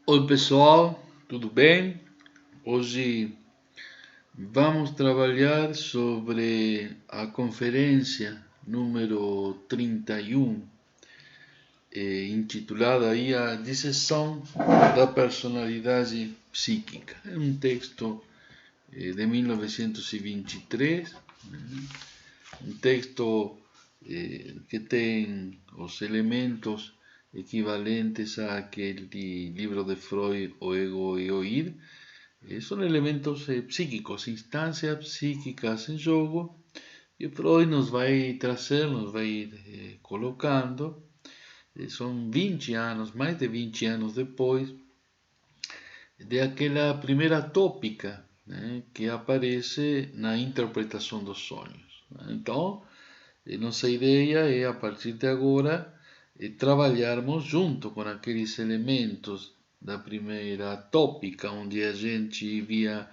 Oi pessoal, tudo bem? Hoje vamos trabalhar sobre a conferência número 31, intitulada aí A Disseção da Personalidade Psíquica. É um texto de 1923, um texto que tem os elementos equivalentes àquele livro de Freud, O Ego e o Ir. Son elementos psíquicos, instancias psíquicas em jogo, e Freud nos vai trazer, nos vai ir colocando. São 20 anos, mais de 20 anos depois, de aquela primeira tópica, né, que aparece na interpretação dos sonhos. Então, nossa ideia é, a partir de agora, trabalharmos junto com aqueles elementos da primeira tópica, onde a gente via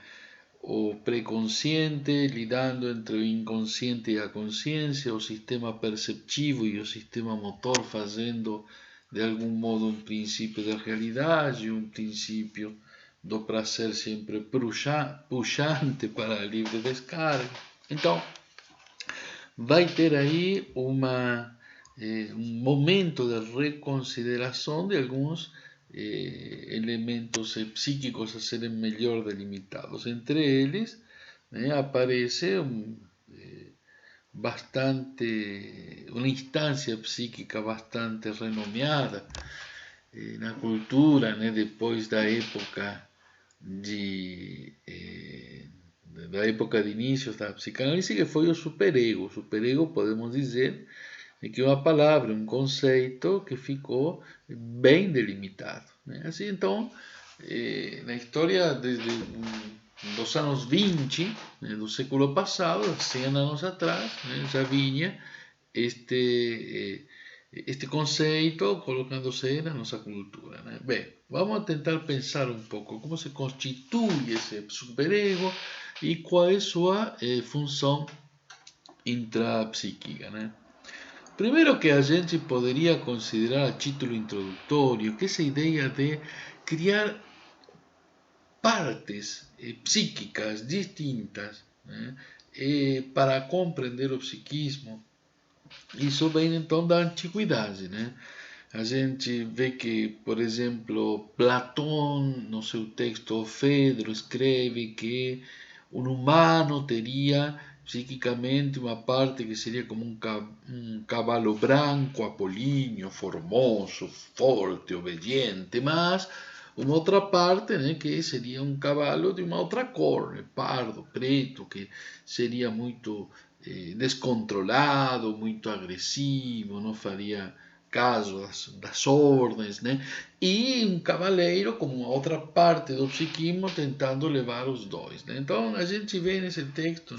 o pré-consciente lidando entre o inconsciente e a consciência, o sistema perceptivo e o sistema motor fazendo de algum modo um princípio de realidade, um princípio do prazer sempre puxante para a livre descarga. Então, vai ter aí um momento de reconsideração de alguns elementos psíquicos a serem melhor delimitados. Entre eles, aparece uma instância psíquica bastante renomeada na cultura, depois da época de inícios da psicanálise, que foi o superego. O superego, podemos dizer, que é uma palavra, um conceito que ficou bem delimitado. Assim, então, na história desde dos anos 20, do século passado, 100 anos atrás, já vinha este conceito colocando-se na nossa cultura. Bem, vamos tentar pensar um pouco como se constitui esse superego e qual é sua função intrapsíquica. Primeiro, que a gente poderia considerar a título introdutório que essa ideia de criar partes psíquicas distintas, para compreender o psiquismo, isso vem então da antiguidade. A gente vê que, por exemplo, Platão, no seu texto Fedro, escreve que um humano teria psiquicamente uma parte que seria como um cavalo branco, apolíneo, formoso, forte, obediente, mas uma outra parte, que seria um cavalo de uma outra cor, pardo, preto, que seria muito descontrolado, muito agressivo, não faria caso das ordens, e um cavaleiro como uma outra parte do psiquismo tentando levar os dois. Então a gente vê nesse texto,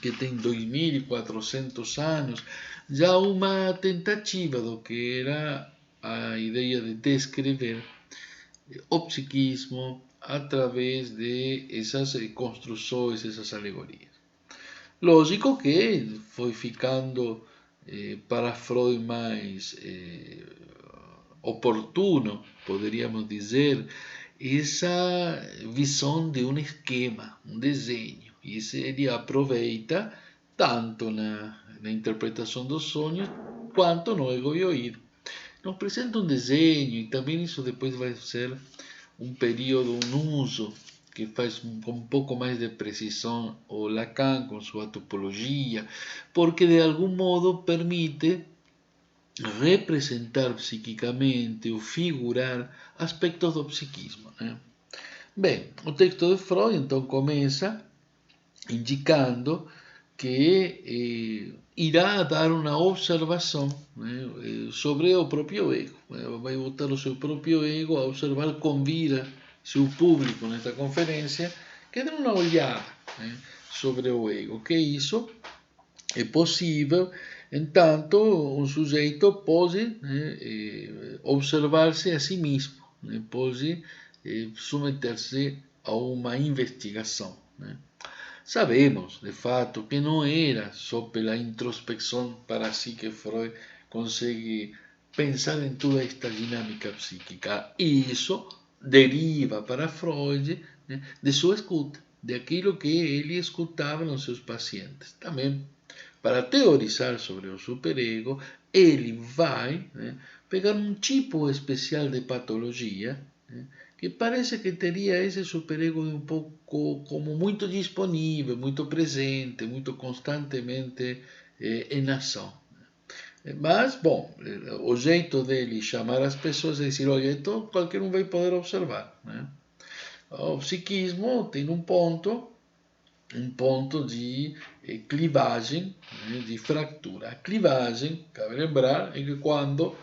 que tem 2400 anos, já uma tentativa do que era a ideia de descrever o psiquismo através de essas construções, essas alegorias. Lógico que foi ficando para Freud mais oportuno, poderíamos dizer, essa visão de um esquema, um desenho. E ele aproveita tanto na interpretação dos sonhos quanto no ego e oído. Nos apresenta um desenho, e também isso depois vai ser um período, um uso que faz com um pouco mais de precisão o Lacan com sua topologia, porque de algum modo permite representar psiquicamente ou figurar aspectos do psiquismo. Bem, o texto de Freud então começa indicando que irá dar uma observação, sobre o próprio ego. Vai botar o seu próprio ego a observar, convida seu público nesta conferência que dê uma olhada, sobre o ego, que isso é possível, entanto, um sujeito pode observar-se a si mesmo, pode submeter-se a uma investigação. Sabemos, de fato, que não era só pela introspecção para si que Freud consegue pensar em toda esta dinâmica psíquica. E isso deriva para Freud, né, de sua escuta, de aquilo que ele escutava nos seus pacientes. Também, para teorizar sobre o superego, ele vai, né, pegar um tipo especial de patologia, né, que parece que teria esse superego um pouco como muito disponível, muito presente, muito constantemente em ação. Mas, bom, o jeito dele chamar as pessoas é dizer, olha, então qualquer um vai poder observar, né? O psiquismo tem um ponto de clivagem, né, de fratura. A clivagem, cabe lembrar, é que quando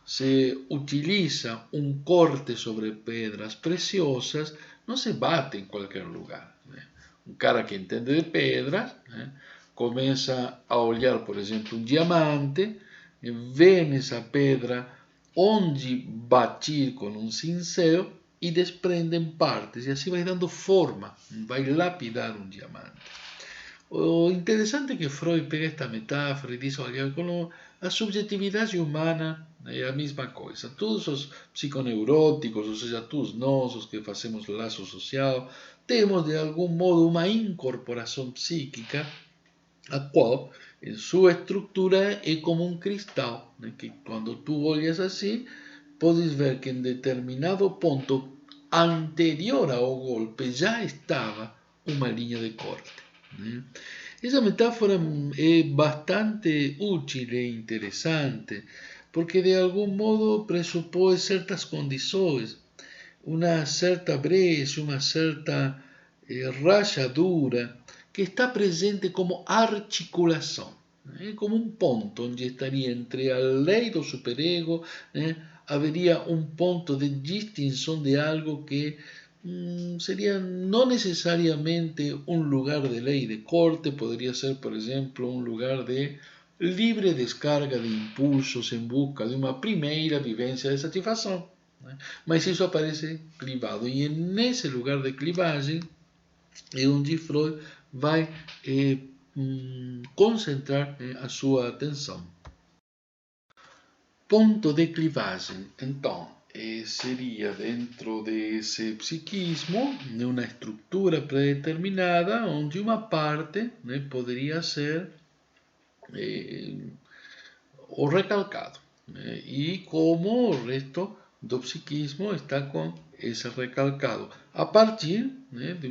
se utiliza um corte sobre pedras preciosas, não se bate em qualquer lugar, né? Um cara que entende de pedras, né, começa a olhar, por exemplo, um diamante, vê nessa pedra onde batir com um cincel e desprende em partes, e assim vai dando forma, vai lapidar um diamante. O interessante é que Freud pega esta metáfora e diz, olha, a subjetividade humana é a mesma coisa. Todos os psiconeuróticos, ou seja, todos nós, os que fazemos laço social, temos de algum modo uma incorporação psíquica, a qual, em sua estrutura, é como um cristal, né? Que quando tu olhas assim, podes ver que em determinado ponto anterior ao golpe já estava uma linha de corte, né? Essa metáfora é bastante útil e interessante, porque de algum modo pressupõe certas condições, uma certa brecha, uma certa rachadura que está presente como articulação, né? Como um ponto onde estaria entre a lei do superego, né? Haveria um ponto de distinção de algo que seria não necessariamente um lugar de lei de corte, poderia ser, por exemplo, um lugar de livre descarga de impulsos em busca de uma primeira vivência de satisfação, né? Mas isso aparece clivado, e nesse lugar de clivagem é onde Freud vai concentrar a sua atenção. Ponto de clivagem, então, seria dentro desse psiquismo, numa estrutura predeterminada, onde uma parte, né, poderia ser o recalcado, né, e como o resto do psiquismo está com esse recalcado, a partir, né, de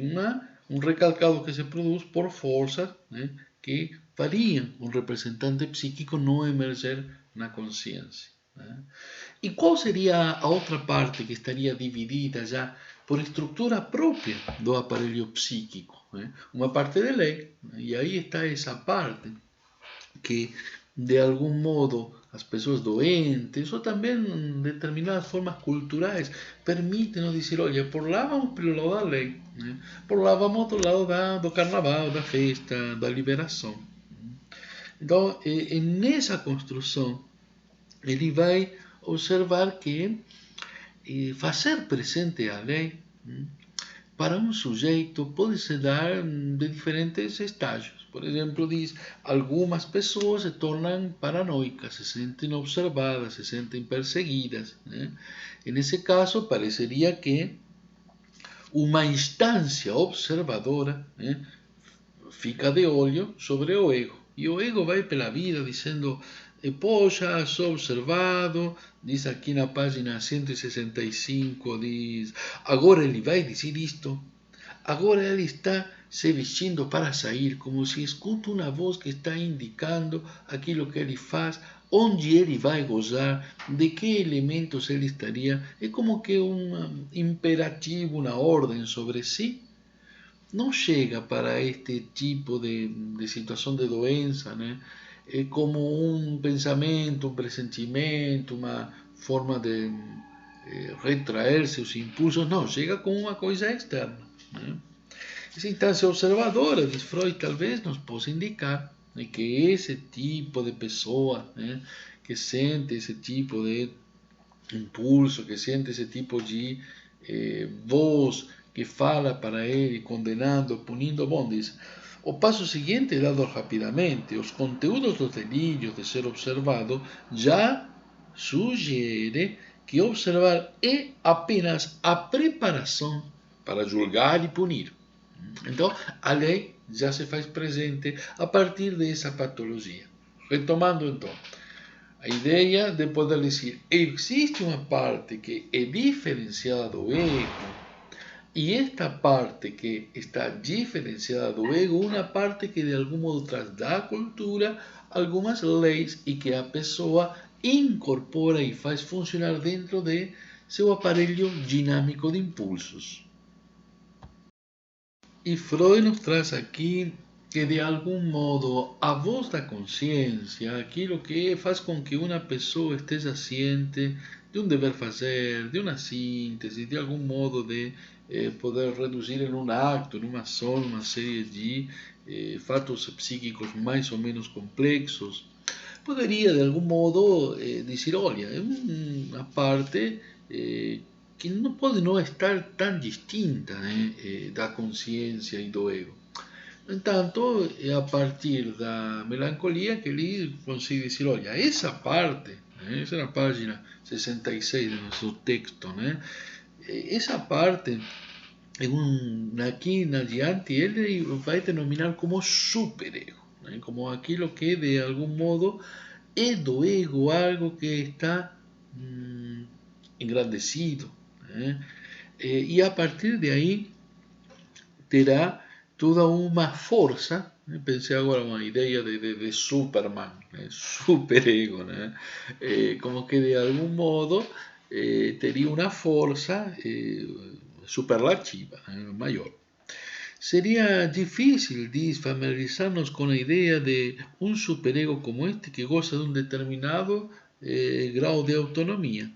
um recalcado que se produz por forças, né, que fariam um representante psíquico não emerger na consciência, né? E qual seria a outra parte que estaria dividida já por estrutura própria do aparelho psíquico, né? Uma parte de lei, né? E aí está essa parte que, de algum modo, as pessoas doentes, ou também determinadas formas culturais, permitem dizer, olha, por lá vamos pelo lado da lei, né? Por lá vamos do lado do carnaval, da festa, da liberação. Então, nessa construção, ele vai observar que fazer presente a lei para um sujeito pode se dar de diferentes estágios. Por exemplo, diz, algumas pessoas se tornam paranoicas, se sentem observadas, se sentem perseguidas, né? E nesse caso, pareceria que uma instância observadora, né, fica de olho sobre o ego. E o ego vai pela vida dizendo, poxa, sou observado, diz aqui na página 165, diz, agora ele vai dizer isto, agora ele está se vestindo para sair, como se escuta uma voz que está indicando aquilo que ele faz, onde ele vai gozar, de que elementos ele estaria, é como que um imperativo, uma ordem sobre si. Não chega para este tipo de situação de doença, né? É como um pensamento, um pressentimento, uma forma de retrair seus impulsos. Não, chega com uma coisa externa, né? Essa instância observadora, diz Freud, talvez nos possa indicar, né, que esse tipo de pessoa, né, que sente esse tipo de impulso, que sente esse tipo de voz que fala para ele, condenando, punindo, bom, diz, o passo seguinte é dado rapidamente, os conteúdos dos delírios de ser observado já sugere que observar é apenas a preparação para julgar e punir. Então, a lei já se faz presente a partir dessa patologia. Retomando, então, a ideia de poder dizer, existe uma parte que é diferenciada do ego, e esta parte que está diferenciada do ego, uma parte que de algum modo traz da cultura algumas leis e que a pessoa incorpora e faz funcionar dentro de seu aparelho dinâmico de impulsos. E Freud nos traz aqui que de algum modo a voz da consciência, aquilo que faz com que uma pessoa esteja ciente de um dever fazer, de uma síntese, de algum modo de poder reduzir em um acto, em uma ação, uma série de fatos psíquicos mais ou menos complexos, poderia de algum modo dizer, olha, é uma parte que não pode não estar tão distinta, né, da consciência e do ego. No entanto, é a partir da melancolia que ele consegue dizer, olha, essa parte, né, essa é na página 66 do nosso texto, né, essa parte, aqui em adiante, ele vai denominar como superego, né, como aquilo que de algum modo é do ego algo que está engrandecido, né? E a partir de aí terá toda uma força, né? Pensei agora uma ideia de Superman, né? Superego, né? Como que de algum modo teria uma força superlativa, né? Maior. Seria difícil, diz, familiarizar-nos com a ideia de um superego como este que goza de um determinado grau de autonomia.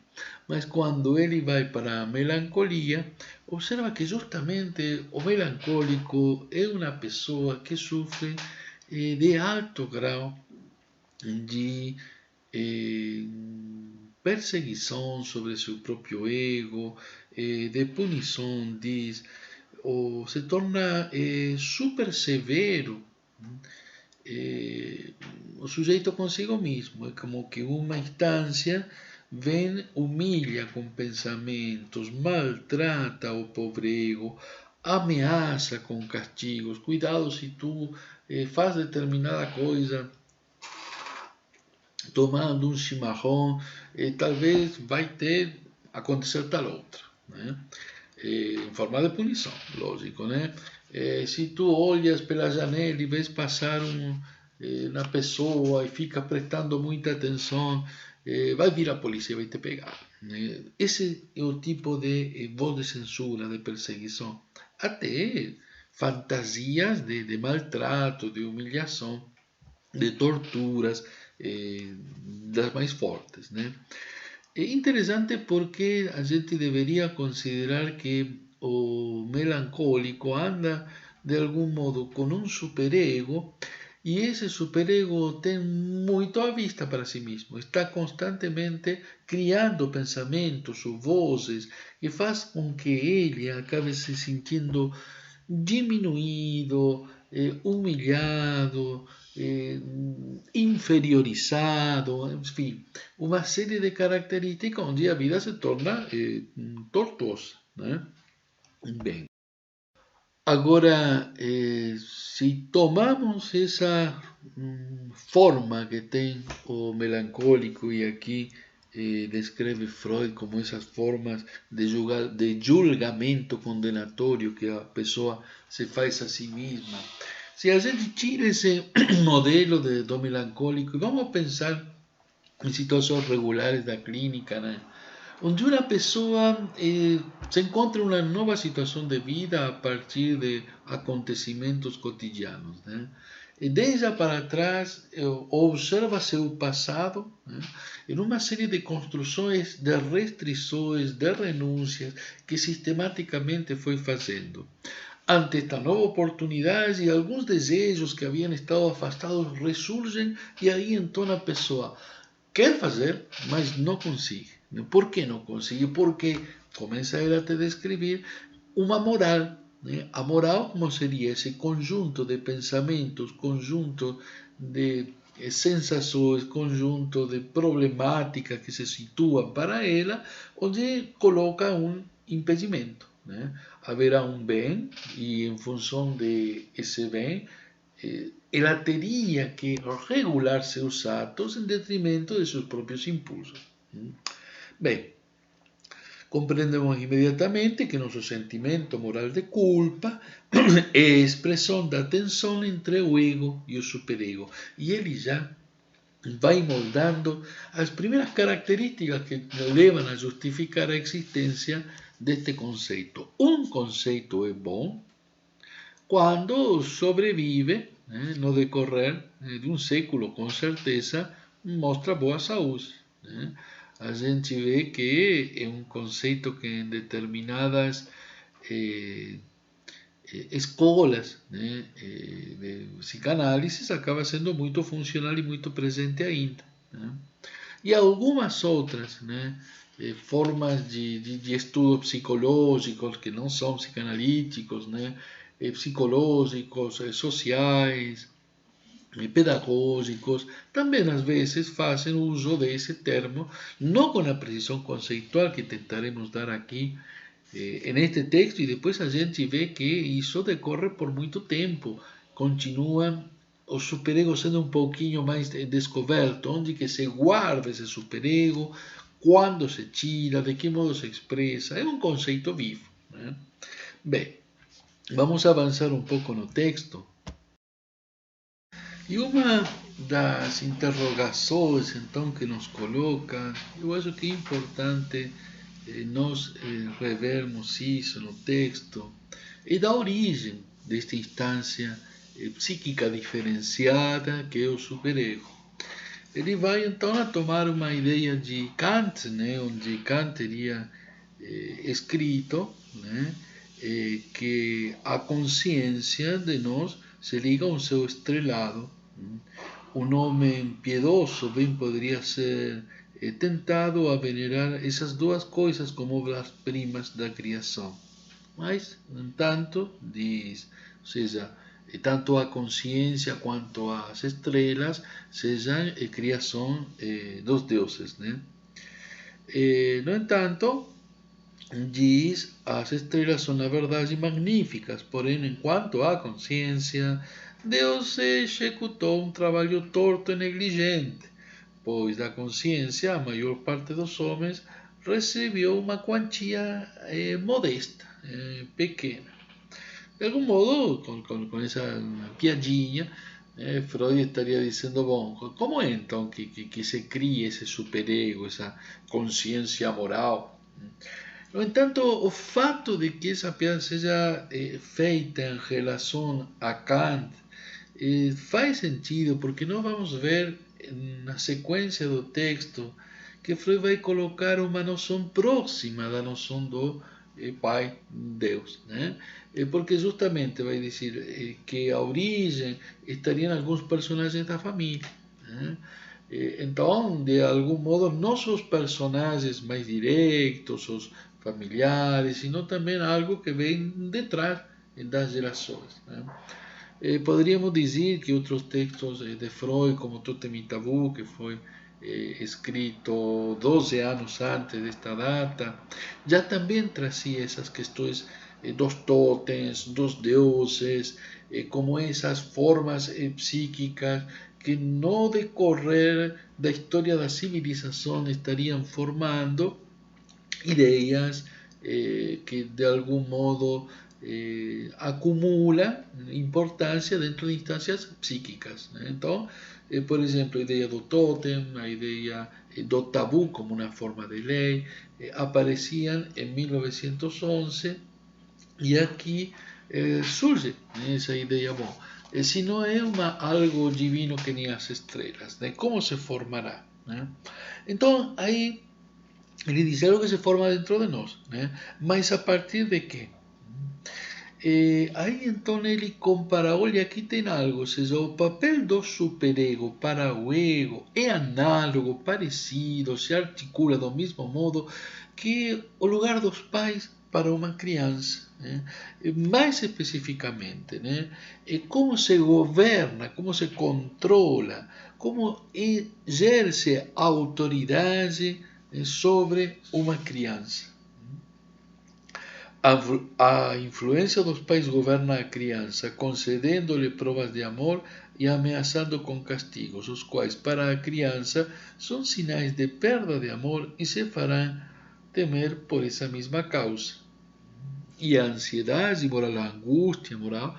Mas quando ele vai para a melancolia, observa que justamente o melancólico é uma pessoa que sofre de alto grau de perseguição sobre seu próprio ego, de punição, diz, ou se torna super severo o sujeito consigo mesmo. É como que uma instância vem, humilha com pensamentos, maltrata o pobre ego, ameaça com castigos. Cuidado se tu faz determinada coisa tomando um chimarrão, talvez vai ter acontecer tal outra, né? Em forma de punição, lógico, né? Se tu olhas pela janela e vês passar uma pessoa e fica prestando muita atenção, vai vir a polícia e vai te pegar, né? Esse é o tipo de voz de censura, de perseguição. Até fantasias de maltrato, de humilhação, de torturas, das mais fortes, né? É interessante porque a gente deveria considerar que o melancólico anda de algum modo com um superego e esse superego tem muito à vista para si mesmo. Está constantemente criando pensamentos ou vozes que faz com que ele acabe se sentindo diminuído, humilhado, inferiorizado, enfim, uma série de características onde a vida se torna tortuosa, né? Bem, agora, se tomamos essa forma que tem o melancólico, e aqui descreve Freud como essas formas de julgamento condenatório que a pessoa se faz a si mesma. Se a gente tira esse modelo do melancólico e vamos pensar em situações regulares da clínica, né? Onde uma pessoa se encontra em uma nova situação de vida a partir de acontecimentos cotidianos, né? E deixa para trás, observa seu passado, né, em uma série de construções de restrições, de renúncias que sistematicamente foi fazendo. Ante esta nova oportunidade, alguns desejos que haviam estado afastados ressurgem e aí então a pessoa quer fazer, mas não consegue. Por que não consegue? Porque começa ele a te descrever uma moral, né? A moral, como seria esse conjunto de pensamentos, conjunto de sensações, conjunto de problemáticas que se situam para ela, onde coloca um impedimento. Né? Haverá um bem, e em função de esse bem, ela teria que regular seus atos em detrimento de seus próprios impulsos. Bem, compreendemos imediatamente que nosso sentimento moral de culpa é a expressão da tensão entre o ego e o superego. E ele já vai moldando as primeiras características que levam a justificar a existência deste conceito. Um conceito é bom quando sobrevive, no decorrer de um século, com certeza, mostra boa saúde. A gente vê que é um conceito que em determinadas escolas de psicanálise acaba sendo muito funcional e muito presente ainda. E algumas outras formas de estudo psicológicos que não são psicanalíticos, psicológicos, sociais, pedagógicos, também às vezes fazem uso desse termo, não com a precisão conceitual que tentaremos dar aqui neste texto, e depois a gente vê que isso decorre por muito tempo, continua o superego sendo um pouquinho mais descoberto, onde que se guarda esse superego, quando se tira, de que modo se expressa, é um conceito vivo. Bem, vamos avançar um pouco no texto. E uma das interrogações, então, que nos coloca, eu acho que é importante nós revermos isso no texto, é da origem desta instância psíquica diferenciada que é o superego. Ele vai, então, a tomar uma ideia de Kant, onde Kant teria escrito que a consciência de nós se liga a um seu estrelado. Um homem piedoso bem poderia ser tentado a venerar essas duas coisas como obras-primas da criação. Mas, no entanto, diz, ou seja, tanto a consciência quanto as estrelas sejam criação dos deuses. No entanto, diz, as estrelas são na verdade magníficas, porém, enquanto à consciência, Deus executou um trabalho torto e negligente, pois da consciência a maior parte dos homens recebeu uma quantia modesta, pequena. De algum modo, com essa piadinha, Freud estaria dizendo, bom, como é então que se cria esse superego, essa consciência moral? No entanto, o fato de que essa piada seja feita em relação a Kant faz sentido, porque nós vamos ver na sequência do texto que Freud vai colocar uma noção próxima da noção do Pai, Deus, porque justamente vai dizer que a origem estaria em alguns personagens da família. Então, de algum modo, não só os personagens mais diretos, os familiares, sino também algo que vem detrás das gerações. Poderíamos dizer que outros textos de Freud, como Totem e Tabu, que foi escrito 12 anos antes desta data, já também trazia essas questões dos totens, dos deuses, como essas formas psíquicas que no decorrer da história da civilização estariam formando ideias que de algum modo acumulam importância dentro de instâncias psíquicas. Então, por exemplo, a ideia do totem, a ideia do tabu como uma forma de lei, apareciam em 1911 e aqui surge essa ideia, bom, se não é algo divino que nem as estrelas, como se formará? Então, aí ele diz algo que se forma dentro de nós, mas a partir de quê? Aí então ele compara, olha, aqui tem algo, ou seja, o papel do superego para o ego é análogo, parecido, se articula do mesmo modo que o lugar dos pais para uma criança. Mais especificamente, como se governa, como se controla, como exerce autoridade sobre uma criança. A influência dos pais governa a criança, concedendo-lhe provas de amor e ameaçando com castigos, os quais para a criança são sinais de perda de amor e se farão temer por essa mesma causa. E a ansiedade moral, a angústia moral,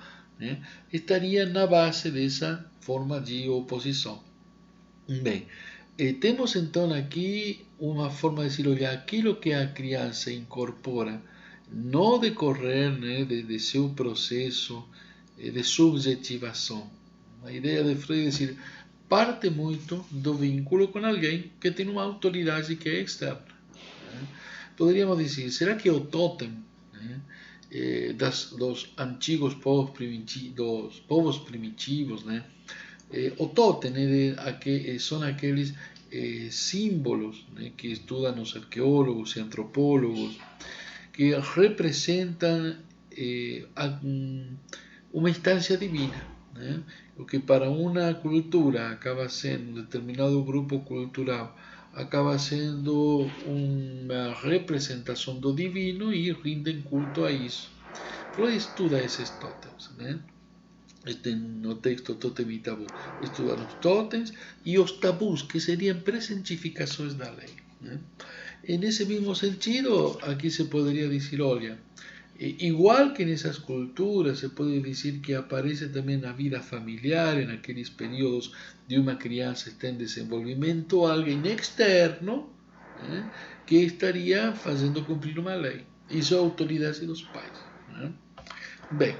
estaria na base dessa forma de oposição. Bem, temos então aqui uma forma de dizer, olha, aquilo que a criança incorpora no decorrer de seu processo de subjetivação. A ideia de Freud é dizer, parte muito do vínculo com alguém que tem uma autoridade que é externa. Poderíamos dizer, será que o totem dos antigos povos primitivos, o totem são aqueles símbolos que estudam os arqueólogos e antropólogos, que representam uma instância divina, o que para uma cultura acaba sendo, um determinado grupo cultural, acaba sendo uma representação do divino e rindem culto a isso. Freud estuda esses totens, no texto Totem e Tabu, estuda os totens e os tabus, que seriam presentificações da lei. En ese mismo sentido, aquí se podría decir, olha, igual que en esas culturas se puede decir que aparece también la vida familiar en aquellos periodos de una crianza está en desenvolvimiento, alguien externo que estaría haciendo cumplir una ley. Isso é a autoridade dos pais. Bem,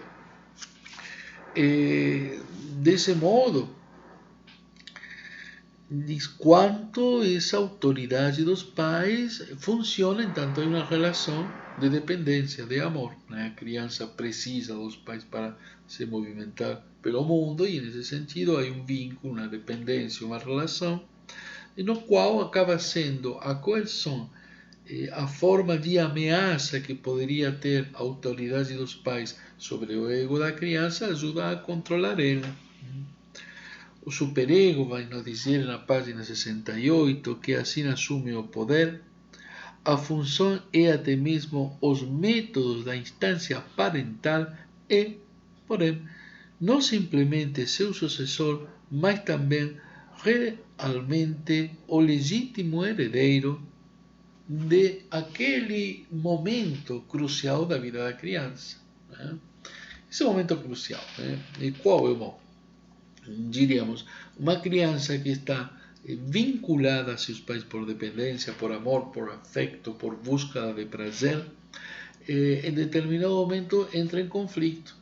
desse modo, diz quanto essa autoridade dos pais funciona enquanto há uma relação de dependência, de amor. A criança precisa dos pais para se movimentar pelo mundo e, nesse sentido, há um vínculo, uma dependência, uma relação, no qual acaba sendo a coerção, a forma de ameaça que poderia ter a autoridade dos pais sobre o ego da criança ajuda a controlar ela. O superego vai nos dizer na página 68 que assim assume o poder, a função é até mesmo os métodos da instância parental e, porém, não simplesmente seu sucessor, mas também realmente o legítimo herdeiro de aquele momento crucial da vida da criança. Esse momento crucial, e qual é o momento? Diríamos, uma criança que está vinculada a seus pais por dependência, por amor, por afecto, por búsqueda de prazer, em determinado momento entra em conflito.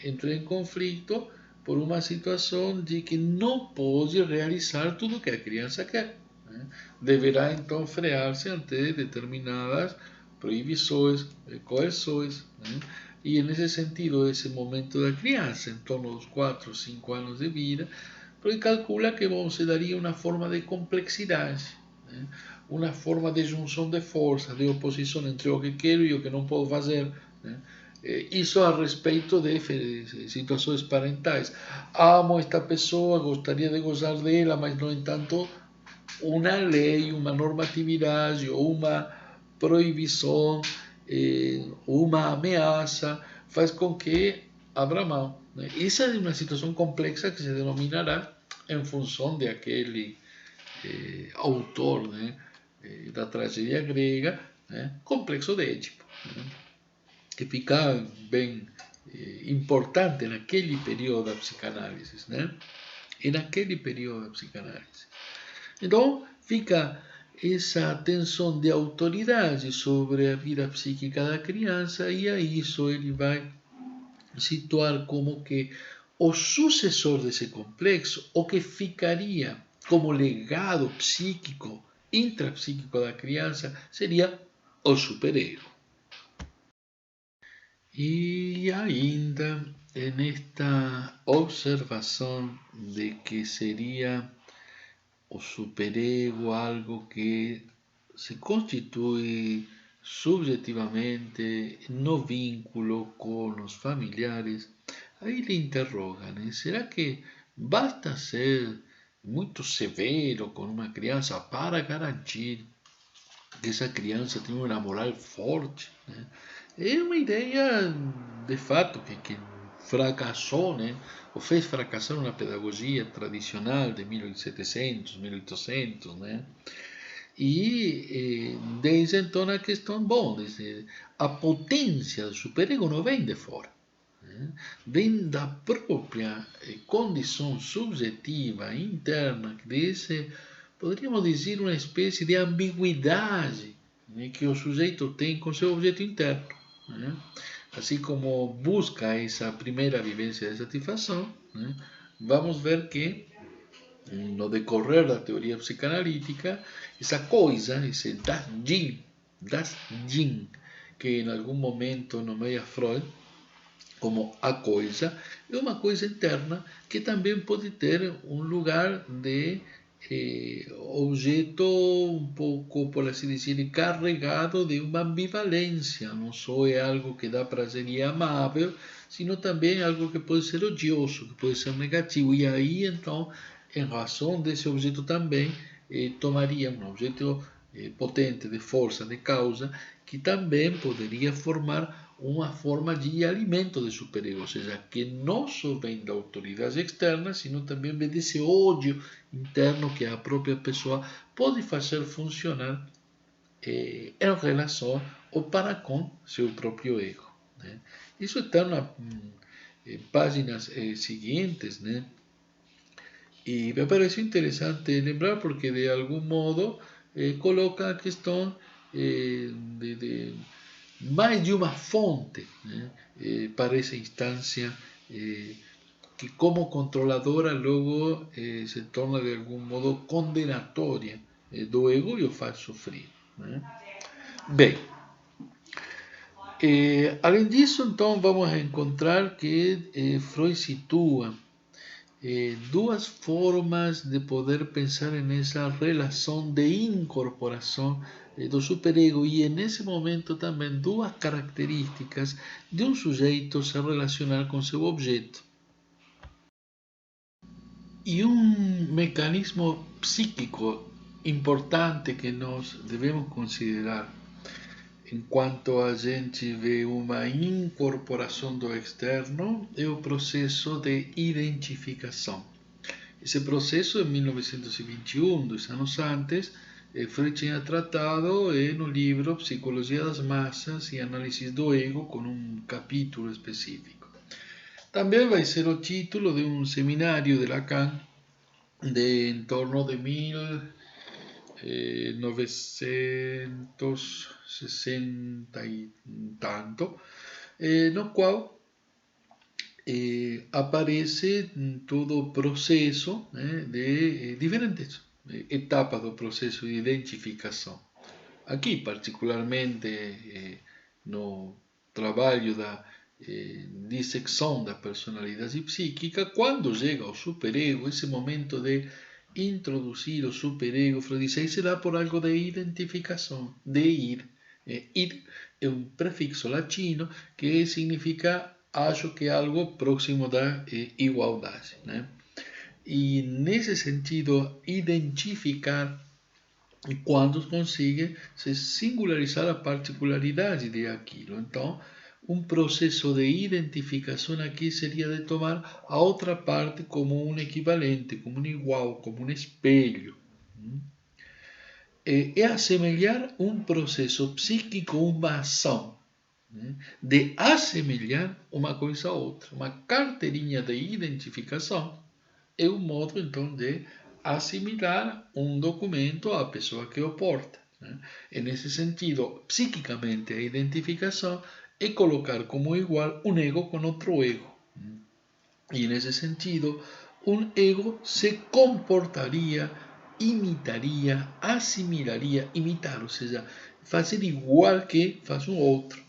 Entra em conflito por uma situação de que não pode realizar tudo o que a criança quer. Deverá então frear-se ante determinadas proibições, coerções. E nesse sentido, esse momento da criança, em torno dos 4 ou 5 anos de vida, porque calcula que se daria uma forma de complexidade, uma forma de junção de forças, de oposição entre o que quero e o que não posso fazer. Isso a respeito de situações parentais. Amo esta pessoa, gostaria de gozar dela, mas, no entanto, uma lei, uma normatividade ou uma proibição, uma ameaça, faz com que abra mão. Essa é uma situação complexa que se denominará, em função de aquele autor da tragédia grega, complexo de Édipo, que fica bem importante naquele período da psicanálise. E naquele período da psicanálise. Então, fica essa tensão de autoridade sobre a vida psíquica da criança, e a isso ele vai situar como que o sucessor desse complexo, o que ficaria como legado psíquico, intrapsíquico da criança, seria o superego. E ainda nesta observação de que seria o superego algo que se constitui subjetivamente, no vínculo con los familiares, aí le interrogan, será que basta ser muito severo com uma criança para garantir que essa criança tenha uma moral forte? Né? É uma ideia, de fato, que fracassou, né? Ou fez fracassar uma pedagogia tradicional de 1700, 1800, né? E desde então a questão, bom, a potência do superego não vem de fora, né? Vem da própria condição subjetiva, interna, desse, poderíamos dizer, uma espécie de ambiguidade, né, que o sujeito tem com seu objeto interno. Né? Assim como busca essa primeira vivência de satisfação, né, vamos ver que no decorrer da teoria psicanalítica, essa coisa, esse das Jin, que em algum momento nomeia Freud como a coisa, é uma coisa interna que também pode ter um lugar de objeto um pouco, por assim dizer, carregado de uma ambivalência. Não só é algo que dá prazer e é amável, sino também algo que pode ser odioso, que pode ser negativo. E aí, então, em razão desse objeto também, tomaria um objeto potente de força, de causa, que também poderia formar uma forma de alimento do superego, ou seja, que não só vem da autoridade externa, sino também vem desse ódio interno que a própria pessoa pode fazer funcionar em relação ou para com seu próprio ego. Né? Isso está nas páginas seguintes, né? E me pareció interessante lembrar porque de algum modo coloca a questão de mais de uma fonte, né, para essa instância que como controladora logo se torna de algum modo condenatória do ego e o faz sofrer. Né? Bem, além disso, então, vamos encontrar que Freud situa duas formas de poder pensar nessa relação de incorporação do superego e nesse momento também duas características de um sujeito se relacionar com seu objeto. E um mecanismo psíquico importante que nós devemos considerar enquanto a gente vê uma incorporação do externo é o processo de identificação. Esse processo, em 1921, 2 anos antes, Freud tinha tratado no livro Psicologia das Massas e Análise do Ego, com um capítulo específico. Também vai ser o título de um seminário de Lacan de em torno de 1960 e tanto, no qual aparece todo o processo, né, de diferentes etapas do processo de identificação. Aqui, particularmente no trabalho da dissecção da personalidade psíquica, quando chega ao superego, esse momento de introduzir o superego, Freud diz, aí se dá por algo de identificação, de ir. Ir é um prefixo latino que significa acho que é algo próximo da igualdade. Né? E nesse sentido, identificar quando consegue se singularizar a particularidade de aquilo. Então, um processo de identificação aqui seria de tomar a outra parte como um equivalente, como um igual, como um espelho. É assemelhar um processo psíquico, uma ação, de assemelhar uma coisa a outra. Uma carteirinha de identificação é um modo, então, de assimilar um documento à pessoa que o porta. Né? E nesse sentido, psiquicamente, a identificação é colocar como igual um ego com outro ego. E nesse sentido, um ego se comportaria, imitaria, assimilaria, imitar, ou seja, fazer igual que faz um outro.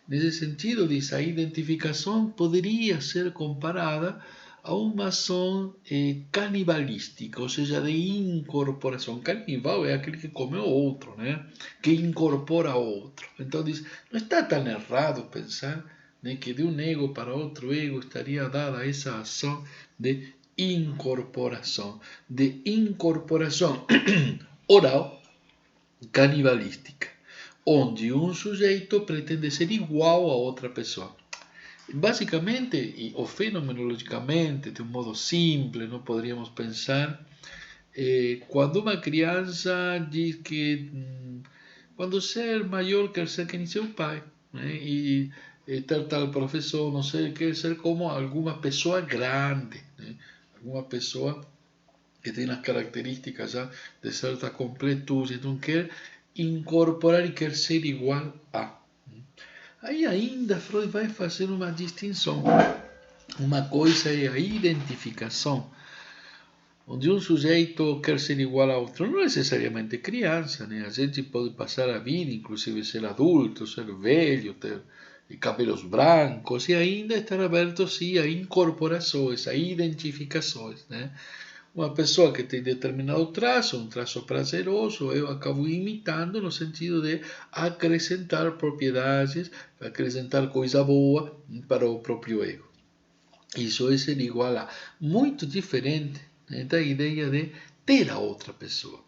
Nesse sentido, essa identificação poderia ser comparada a uma ação canibalística, ou seja, de incorporação. Canibal é aquele que come o outro, né? Que incorpora outro. Então diz, não está tão errado pensar, né, que de um ego para outro ego estaria dada essa ação de incorporação oral canibalística, onde um sujeito pretende ser igual a outra pessoa. Basicamente, o fenomenologicamente, de um modo simples, não poderíamos pensar, quando uma criança diz que quando ser maior quer ser que nem seu pai, né? E tal professor, não sei, quer ser como alguma pessoa grande, né? Alguma pessoa que tem as características já de certa completude, então quer incorporar e quer ser igual a. Aí ainda Freud vai fazer uma distinção. Uma coisa é a identificação, onde um sujeito quer ser igual a outro, não necessariamente criança, né? A gente pode passar a vida, inclusive ser adulto, ser velho, ter cabelos brancos, e ainda estar aberto sim a incorporações, a identificações, né? Uma pessoa que tem determinado traço, um traço prazeroso, eu acabo imitando no sentido de acrescentar propriedades, acrescentar coisa boa para o próprio ego. Isso é ser igual a. Muito diferente, né, da ideia de ter a outra pessoa.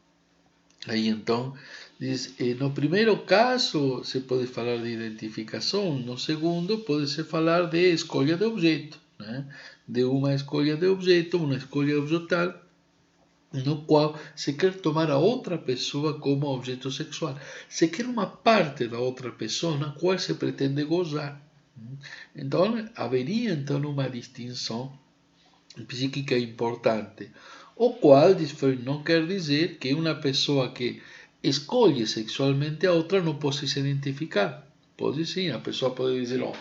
Aí então, diz, no primeiro caso se pode falar de identificação, no segundo pode-se falar de escolha de objeto, né? De uma escolha de objeto, uma escolha objetal, no qual se quer tomar a outra pessoa como objeto sexual. Se quer uma parte da outra pessoa na qual se pretende gozar. Então, haveria então uma distinção psíquica importante, o qual não quer dizer que uma pessoa que escolhe sexualmente a outra não possa se identificar. Pode sim, a pessoa pode dizer, oh,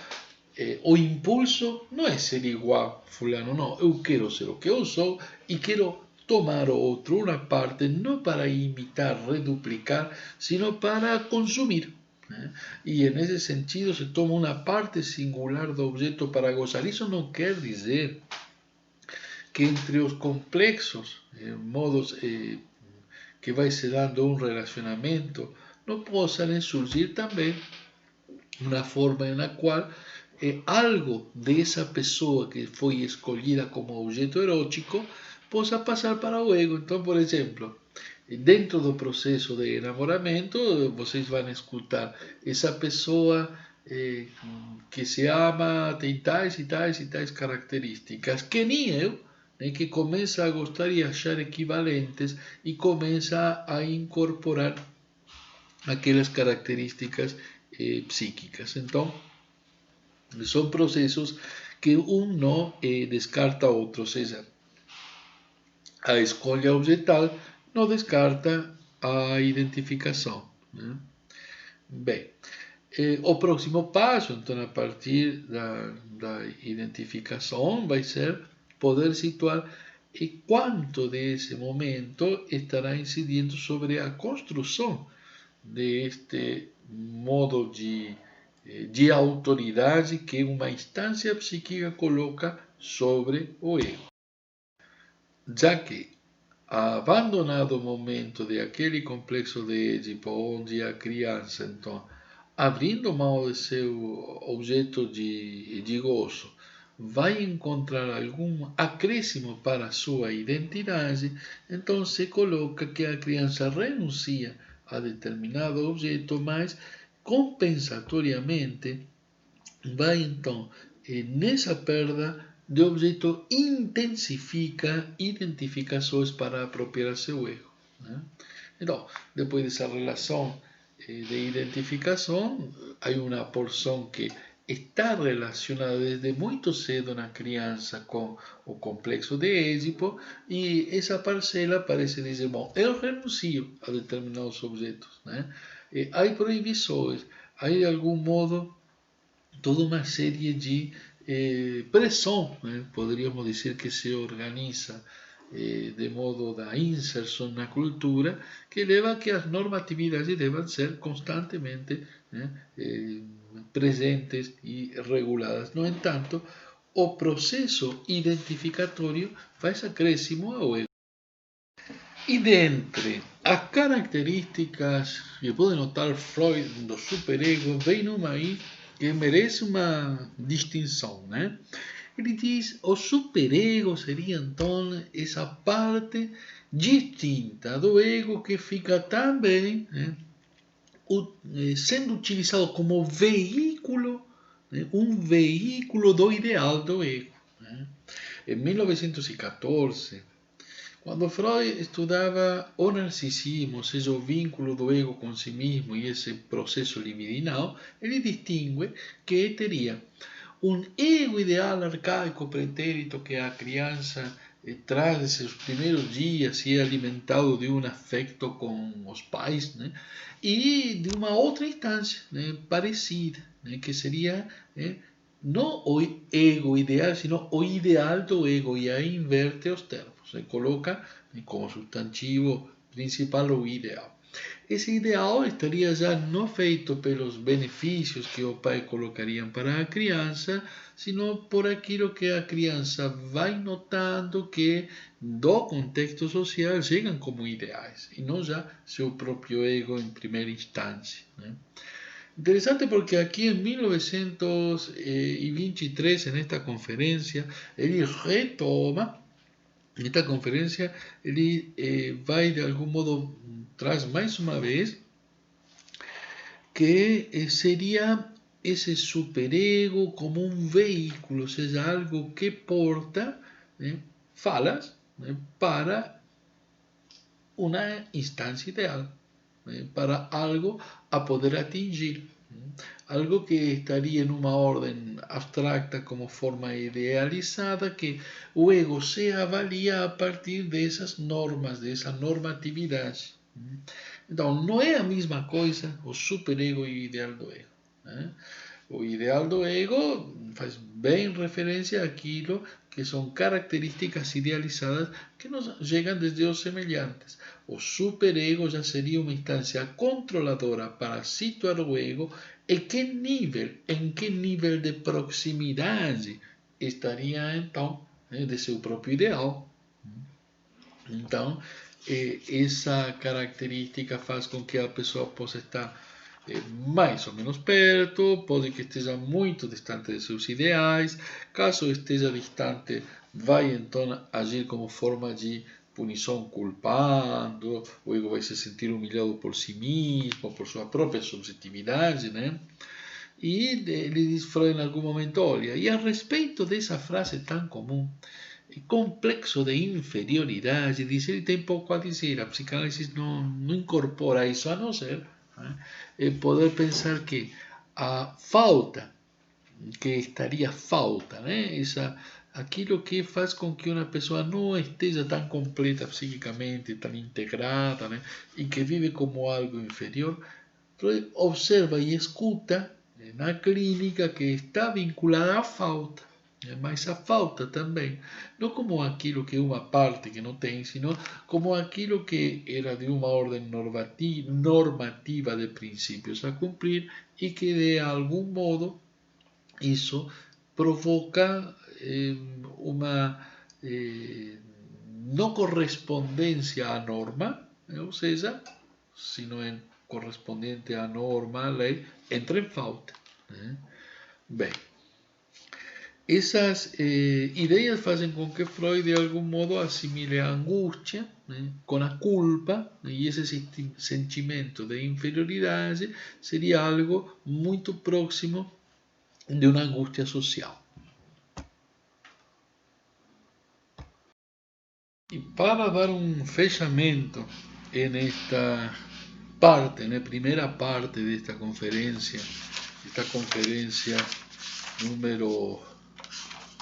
o impulso não é ser igual a fulano, não, eu quero ser o que eu sou e quero tomar o outro uma parte, não para imitar, reduplicar, sino para consumir. Né? E nesse sentido se toma uma parte singular do objeto para gozar. Isso não quer dizer que entre os complexos modos que vai se dando um relacionamento, não possam surgir também uma forma na qual algo dessa pessoa que foi escolhida como objeto erótico possa passar para o ego. Então, por exemplo, dentro do processo de enamoramento, vocês vão escutar essa pessoa que se ama, tem tais e tais e tais características, que nem eu, né, que começa a gostar e achar equivalentes e começa a incorporar aquelas características psíquicas. Então, são processos que um não descarta outro, ou seja, a escolha objetal não descarta a identificação. Né? Bem, o próximo passo, então, a partir da identificação, vai ser poder situar quanto desse momento estará incidindo sobre a construção deste modo de autoridade que uma instância psíquica coloca sobre o ego. Já que, abandonado o momento de aquele complexo de Édipo, onde a criança, então, abrindo mão de seu objeto de gozo, vai encontrar algum acréscimo para a sua identidade, então se coloca que a criança renuncia a determinado objeto, mas compensatoriamente vai então, nessa perda de objeto, intensifica identificações para apropriar seu ego. Né? Então, depois dessa relação de identificação, há uma porção que está relacionada desde muito cedo na criança com o complexo de Édipo, e essa parcela parece dizer, bom, eu renuncio a determinados objetos. Né? Há proibições, há de algum modo toda uma série de pressão, né? Poderíamos dizer que se organiza de modo da inserção na cultura, que leva a que as normatividades devam ser constantemente, né, presentes e reguladas. No entanto, o processo identificatório faz acréscimo ao ego. E dentre as características que pode notar Freud do superego, vem uma aí que merece uma distinção, né? Ele diz o superego seria então essa parte distinta do ego que fica também, né, sendo utilizado como veículo, né, um veículo do ideal do ego. Né? Em 1914, quando Freud estudava o narcisismo, ou seja, o vínculo do ego com si mesmo e esse processo libidinal, ele distingue que teria um ego ideal arcaico pretérito que a criança traz de seus primeiros dias e é alimentado de um afeto com os pais, né? E de uma outra instância, né, parecida, né, que seria não o ego ideal, sino o ideal do ego, e aí inverte os termos, se coloca como substantivo principal o ideal. Esse ideal estaria já não feito pelos benefícios que o pai colocaria para a criança, sino por aquilo que a criança vai notando que do contexto social chegam como ideais, e não já seu próprio ego em primeira instância. Né? Interessante porque aqui en 1923, en esta conferencia, ele retoma, en esta conferencia, ele vai de algum modo, traz mais uma vez, que seria esse superego como um veículo, ou seja, algo que porta falas para uma instância ideal, para algo a poder atingir. Algo que estaria numa ordem abstracta como forma idealizada, que o ego se avalia a partir dessas normas, dessa normatividade. Então, não é a mesma coisa o superego e o ideal do ego. Né? O ideal do ego faz bem referência àquilo que são características idealizadas que nos chegam desde os semelhantes. O superego já seria uma instância controladora para situar o ego em que nível de proximidade estaria então de seu próprio ideal. Então, essa característica faz com que a pessoa possa estar mais ou menos perto, pode que esteja muito distante de seus ideais. Caso esteja distante, vai então agir como forma de punição culpando, o ego vai se sentir humilhado por si mesmo, por sua própria subjetividade, né? E ele diz Freud em algum momento, olha, e a respeito dessa frase tão comum, complexo de inferioridade, diz, ele tem pouco a dizer, a psicanálise não incorpora isso, a não ser poder pensar que a falta, que estaria falta, né? Aquilo que faz com que uma pessoa não esteja tão completa psiquicamente, tão integrada, né? E que vive como algo inferior, observa e escuta na clínica que está vinculada à falta. Mas a falta também, não como aquilo que é uma parte que não tem, sino como aquilo que era de uma ordem normativa de princípios a cumprir e que de algum modo isso provoca uma não correspondência à norma, ou seja, se não é correspondente à norma, à lei, entra em falta. Bem, essas ideias fazem com que Freud de algum modo assimile a angústia com a culpa, e esse sentimento de inferioridade seria algo muito próximo de uma angústia social. E para dar um fechamento nesta parte, primeira parte desta conferência, número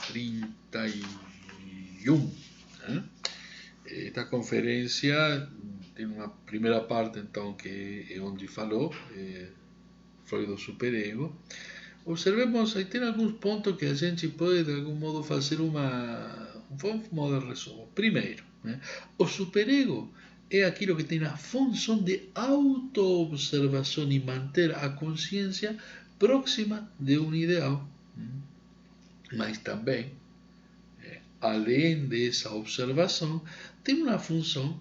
31. Esta conferência tem uma primeira parte, então, que é onde falou Freud do superego. Observemos, aí tem alguns pontos que a gente pode, de algum modo, fazer um modo de resumo. Primeiro, o superego é aquilo que tem a função de auto-observação e manter a consciência próxima de um ideal. mas também, além dessa observação, tem uma função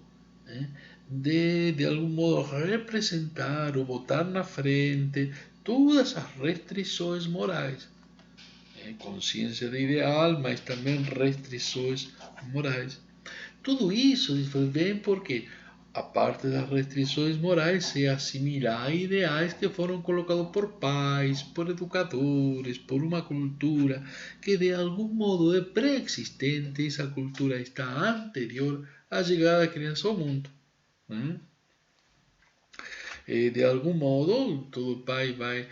de algum modo, representar ou botar na frente todas as restrições morais. Consciência de ideal, mas também restrições morais. Tudo isso vem porque a parte das restrições morais se assimila a ideais que foram colocados por pais, por educadores, por uma cultura que de algum modo é pré-existente, essa cultura está anterior à chegada da criança ao mundo. De algum modo, todo pai vai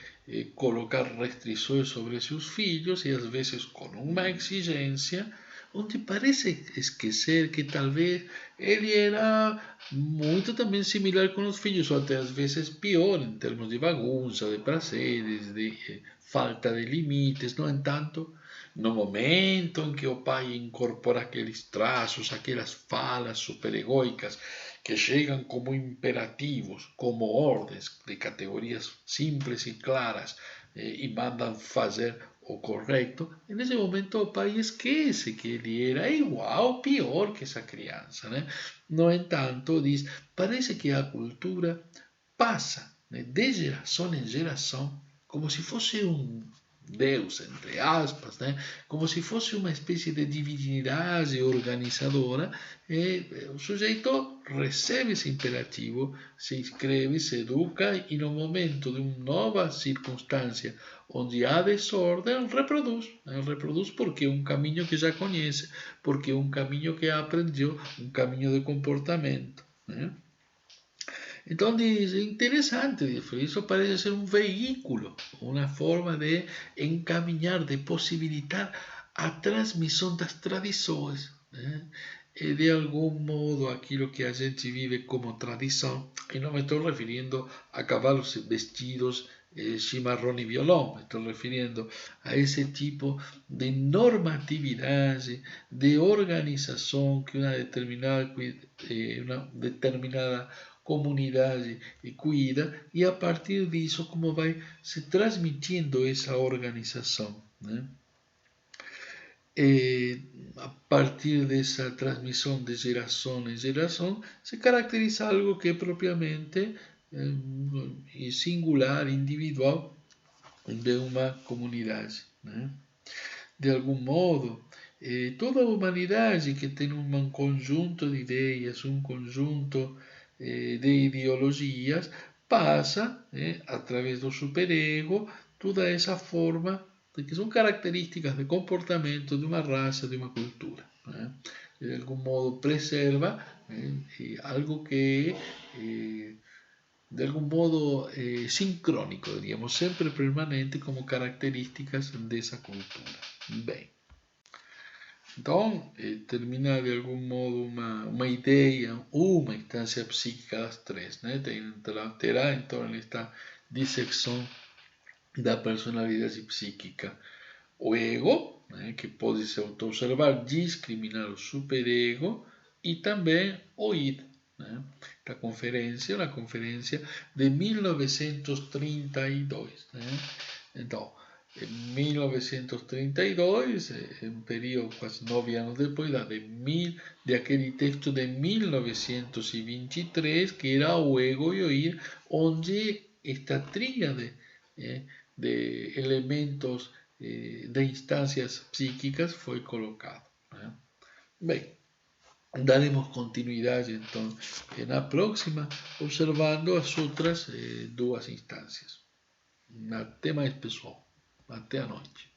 colocar restrições sobre seus filhos e às vezes com uma exigência onde parece esquecer que talvez ele era muito também similar com os filhos, ou até às vezes pior em termos de bagunça, de prazeres, de falta de limites. No entanto, no momento em que o pai incorpora aqueles traços, aquelas falas superegóicas que chegam como imperativos, como ordens de categorias simples e claras, e mandam fazer o correto, nesse momento o pai esquece que ele era igual, pior que essa criança. No entanto, diz, parece que a cultura passa de geração em geração como se fosse Deus, entre aspas, como se fosse uma espécie de divindade organizadora, e o sujeito recebe esse imperativo, se inscreve, se educa e no momento de uma nova circunstância onde há desordem, reproduz porque é um caminho que já conhece, porque é um caminho que aprendeu, um caminho de comportamento. Então diz, é interessante, isso parece ser um veículo, uma forma de encaminhar, de possibilitar a transmissão das tradições. E de algum modo aquilo que a gente vive como tradição, e não me estou referindo a cavalos vestidos, chimarrão e violão, me estou referindo a esse tipo de normatividade, de organização que uma determinada comunidade cuida, e a partir disso como vai se transmitindo essa organização. A partir dessa transmissão de geração em geração, se caracteriza algo que é propriamente singular, individual de uma comunidade. De algum modo, toda a humanidade que tem um conjunto de ideias, um conjunto de ideologias, passa, através do superego, toda essa forma que são características de comportamento de uma raça, de uma cultura. De algum modo preserva algo que é, de algum modo sincrônico, diríamos, sempre permanente como características dessa cultura. Bem, então termina de algum modo uma ideia, uma instância psíquica das três. Terá então esta dissecção da personalidade psíquica o ego, que pode se auto-observar, discriminar o superego, e também o id. Esta conferência é uma conferência de 1932. Então, em 1932, um período quase 9 anos depois, de aquele texto de 1923, que era o ego e o id, onde esta tríade de elementos de instâncias psíquicas foi colocado. Bem, daremos continuidade então na próxima, observando as outras duas instâncias. Até mais, pessoal. Até a noite.